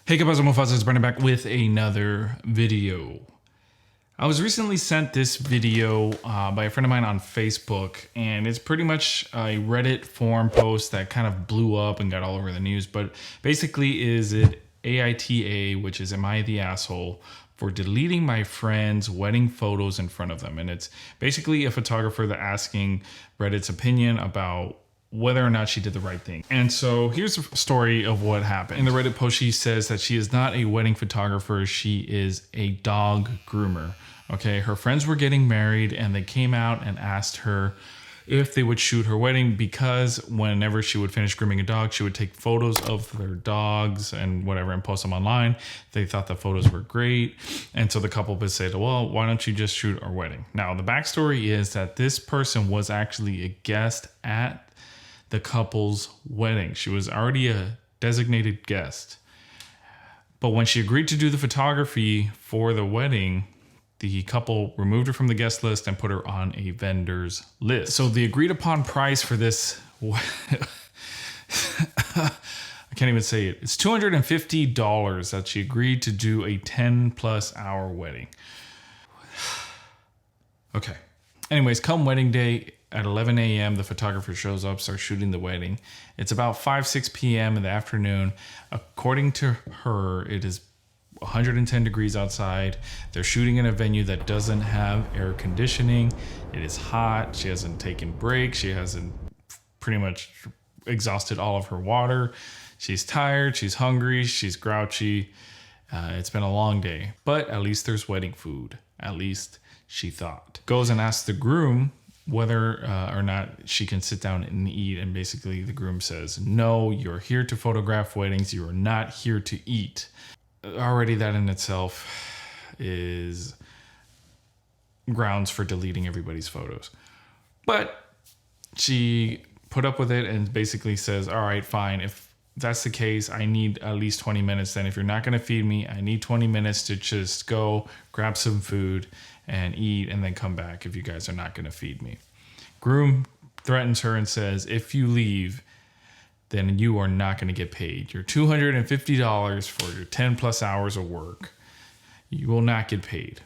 Hey, ¿qué pasa, Mufasa? It's Brandon back with another video. I was recently sent this video by a friend of mine on Facebook, and it's pretty much a Reddit forum post that kind of blew up and got all over the news. But basically, is it AITA, which is Am I the Asshole, for deleting my friends' wedding photos in front of them? And it's basically a photographer that asking Reddit's opinion about whether or not she did the right thing. And so here's the story of what happened. In the Reddit post, she says that she is not a wedding photographer. She is a dog groomer. Okay, her friends were getting married and they came out and asked her if they would shoot her wedding, because whenever she would finish grooming a dog, she would take photos of their dogs and whatever and post them online. They thought the photos were great. And so the couple would say, well, why don't you just shoot our wedding? Now, the backstory is that this person was actually a guest at the couple's wedding. She was already a designated guest. But when she agreed to do the photography for the wedding, the couple removed her from the guest list and put her on a vendor's list. So the agreed upon price for this, I can't even say it. It's $250 that she agreed to do a 10+ hour wedding. Okay. Anyways, come wedding day, at 11 a.m., the photographer shows up, starts shooting the wedding. It's about 6 p.m. in the afternoon. According to her, it is 110 degrees outside. They're shooting in a venue that doesn't have air conditioning. It is hot. She hasn't taken breaks. She hasn't pretty much exhausted all of her water. She's tired. She's hungry. She's grouchy. It's been a long day, but at least there's wedding food. At least she thought. Goes and asks the groom whether or not she can sit down and eat. And basically the groom says, no, you're here to photograph weddings. You are not here to eat. Already that in itself is grounds for deleting everybody's photos. But she put up with it and basically says, all right, fine. If that's the case, I need at least 20 minutes. Then if you're not going to feed me, I need 20 minutes to just go grab some food and eat and then come back if you guys are not going to feed me. Groom threatens her and says, if you leave, then you are not going to get paid. Your $250 for your 10+ hours of work, you will not get paid.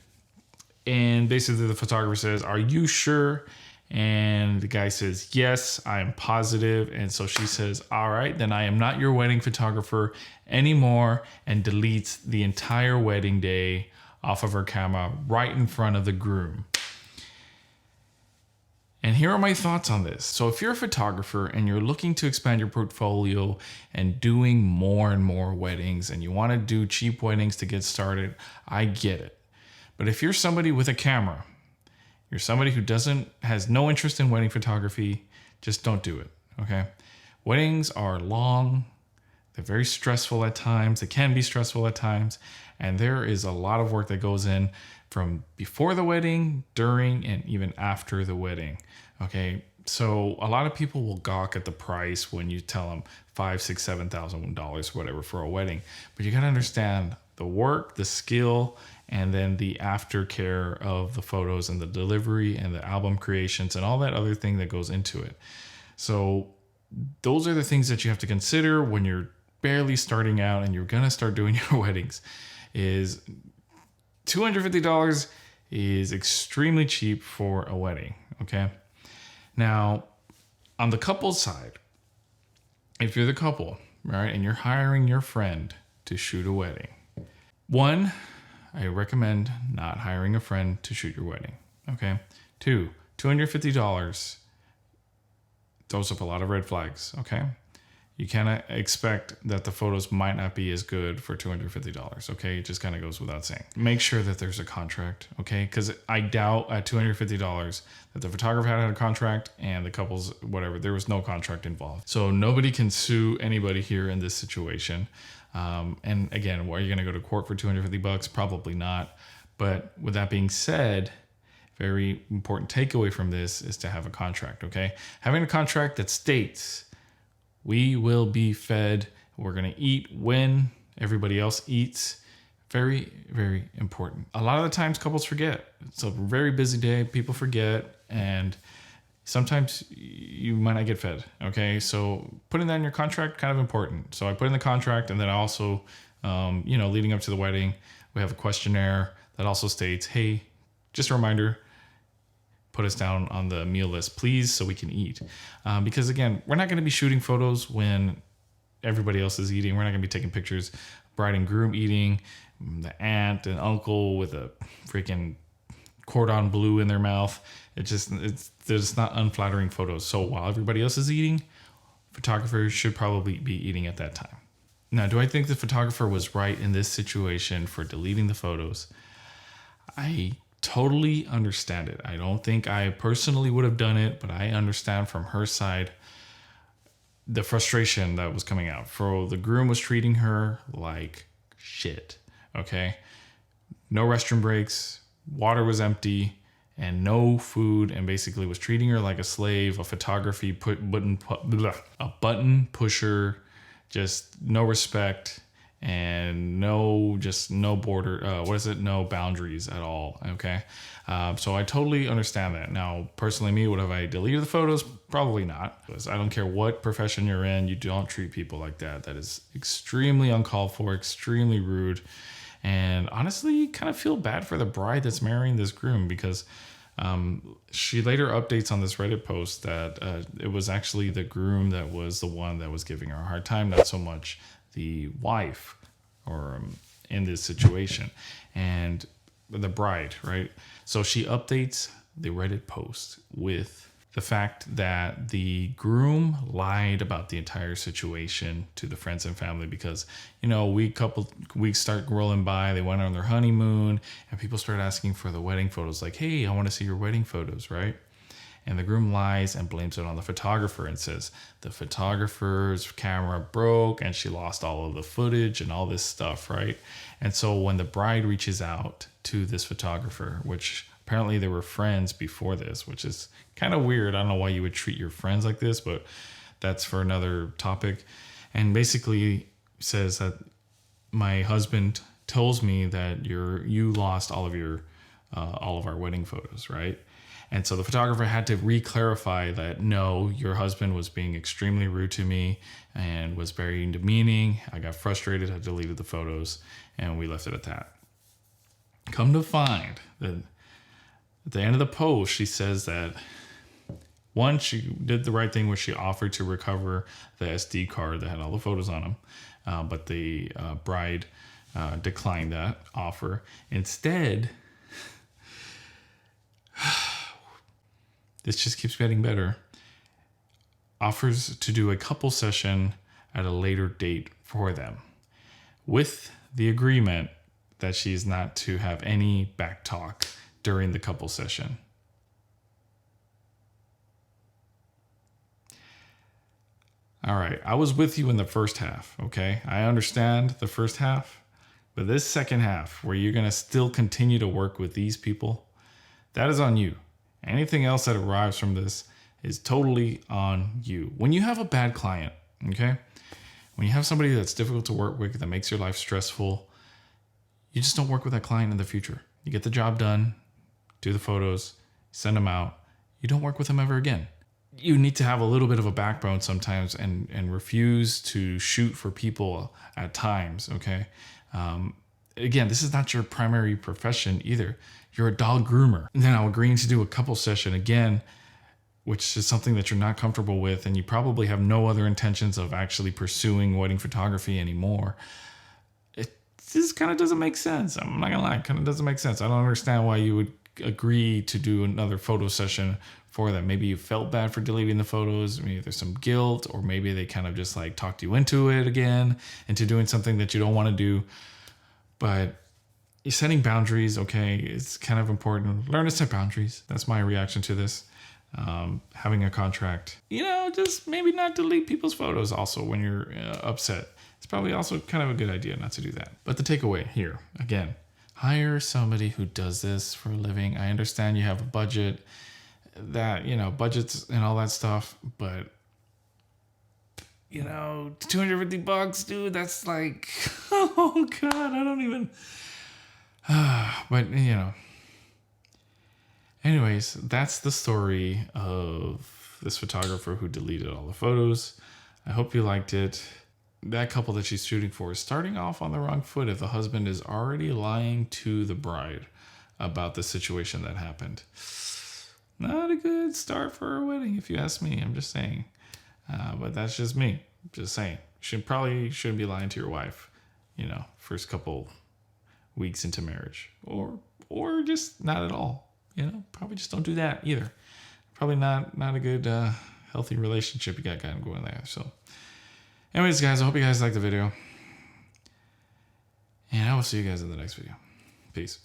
And basically the photographer says, are you sure? And the guy says, yes, I am positive. And so she says, all right, then I am not your wedding photographer anymore, and deletes the entire wedding day off of her camera right in front of the groom. And here are my thoughts on this. So if you're a photographer and you're looking to expand your portfolio and doing more and more weddings, and you want to do cheap weddings to get started, I get it. But if you're somebody with a camera, you're somebody who has no interest in wedding photography, just don't do it, okay? Weddings are long. They're very stressful at times. They can be stressful at times. And there is a lot of work that goes in from before the wedding, during, and even after the wedding, okay? So a lot of people will gawk at the price when you tell them $5,000, $6,000, $7,000, whatever, for a wedding. But you got to understand the work, the skill, and then the aftercare of the photos and the delivery and the album creations and all that other thing that goes into it. So those are the things that you have to consider when you're barely starting out and you're going to start doing your weddings. Is $250 is extremely cheap for a wedding, okay? Now, on the couple's side, if you're the couple, right, and you're hiring your friend to shoot a wedding, one, I recommend not hiring a friend to shoot your wedding, okay? Two, $250 throws up a lot of red flags, okay? You cannot expect that the photos might not be as good for $250, okay? It just kind of goes without saying. Make sure that there's a contract, okay? Because I doubt at $250 that the photographer had a contract and the couple's whatever, there was no contract involved. So nobody can sue anybody here in this situation. And again, are you going to go to court for $250? Probably not. But with that being said, very important takeaway from this is to have a contract, okay? Having a contract that states, we will be fed, we're going to eat when everybody else eats. Very, very important. A lot of the times couples forget. It's a very busy day. People forget. And sometimes you might not get fed. Okay. So putting that in your contract, kind of important. So I put in the contract, and then I also leading up to the wedding. We have a questionnaire that also states, hey, just a reminder, put us down on the meal list, please, so we can eat. Because again, we're not going to be shooting photos when everybody else is eating. We're not going to be taking pictures, bride and groom eating, the aunt and uncle with a freaking cordon bleu in their mouth. There's not unflattering photos. So while everybody else is eating, photographers should probably be eating at that time. Now, do I think the photographer was right in this situation for deleting the photos? I totally understand it. I don't think I personally would have done it, but I understand from her side the frustration that was coming out. For the groom was treating her like shit. Okay, no restroom breaks, water was empty, and no food, and basically was treating her like a slave, a button pusher, just no respect. And no boundaries at all. Okay. So I totally understand that. Now, personally, me, would have I deleted the photos? Probably not. Because I don't care what profession you're in, you don't treat people like that. That is extremely uncalled for, extremely rude. And honestly, kind of feel bad for the bride that's marrying this groom, because she later updates on this Reddit post that it was actually the groom that was the one that was giving her a hard time, not so much the wife, or in this situation, and the bride, right? So she updates the Reddit post with the fact that the groom lied about the entire situation to the friends and family, because weeks start rolling by, they went on their honeymoon, and people start asking for the wedding photos, like, hey, I want to see your wedding photos, right? And the groom lies and blames it on the photographer and says the photographer's camera broke and she lost all of the footage and all this stuff, right? And so when the bride reaches out to this photographer, which apparently they were friends before this, which is kind of weird. I don't know why you would treat your friends like this, but that's for another topic. And basically says that my husband tells me that you lost all of our wedding photos, right? And so the photographer had to re-clarify that, no, your husband was being extremely rude to me and was very demeaning. I got frustrated, I deleted the photos, and we left it at that. Come to find that at the end of the post, she says that, one, she did the right thing where she offered to recover the SD card that had all the photos on them, but the bride declined that offer. Instead, this just keeps getting better, offers to do a couple session at a later date for them, with the agreement that she's not to have any back talk during the couple session. All right, I was with you in the first half, okay? I understand the first half, but this second half, where you're gonna still continue to work with these people, that is on you. Anything else that arrives from this is totally on you. When you have a bad client, okay? When you have somebody that's difficult to work with, that makes your life stressful, you just don't work with that client in the future. You get the job done, do the photos, send them out. You don't work with them ever again. You need to have a little bit of a backbone sometimes and refuse to shoot for people at times, okay? Again, this is not your primary profession either. You're a dog groomer. And then agreeing to do a couple session again, which is something that you're not comfortable with, and you probably have no other intentions of actually pursuing wedding photography anymore. It just kind of doesn't make sense. I'm not gonna lie, it kind of doesn't make sense. I don't understand why you would agree to do another photo session for them. Maybe you felt bad for deleting the photos. Maybe there's some guilt, or maybe they kind of just like talked you into it again, into doing something that you don't want to do. But you're setting boundaries, okay? It's kind of important. Learn to set boundaries. That's my reaction to this. Having a contract, just maybe not delete people's photos also when you're upset. It's probably also kind of a good idea not to do that. But the takeaway here, again, hire somebody who does this for a living. I understand you have a budget, that, budgets and all that stuff, but $250, dude, that's like, oh God, I don't even, but anyways, that's the story of this photographer who deleted all the photos. I hope you liked it. that couple that she's shooting for is starting off on the wrong foot if the husband is already lying to the bride about the situation that happened. Not a good start for a wedding, if you ask me. I'm just saying. But that's just me. Just saying. Shouldn't be lying to your wife, first couple weeks into marriage. Or just not at all. Probably just don't do that either. Probably not a good healthy relationship you got going there. So anyways, guys, I hope you guys liked the video. And I will see you guys in the next video. Peace.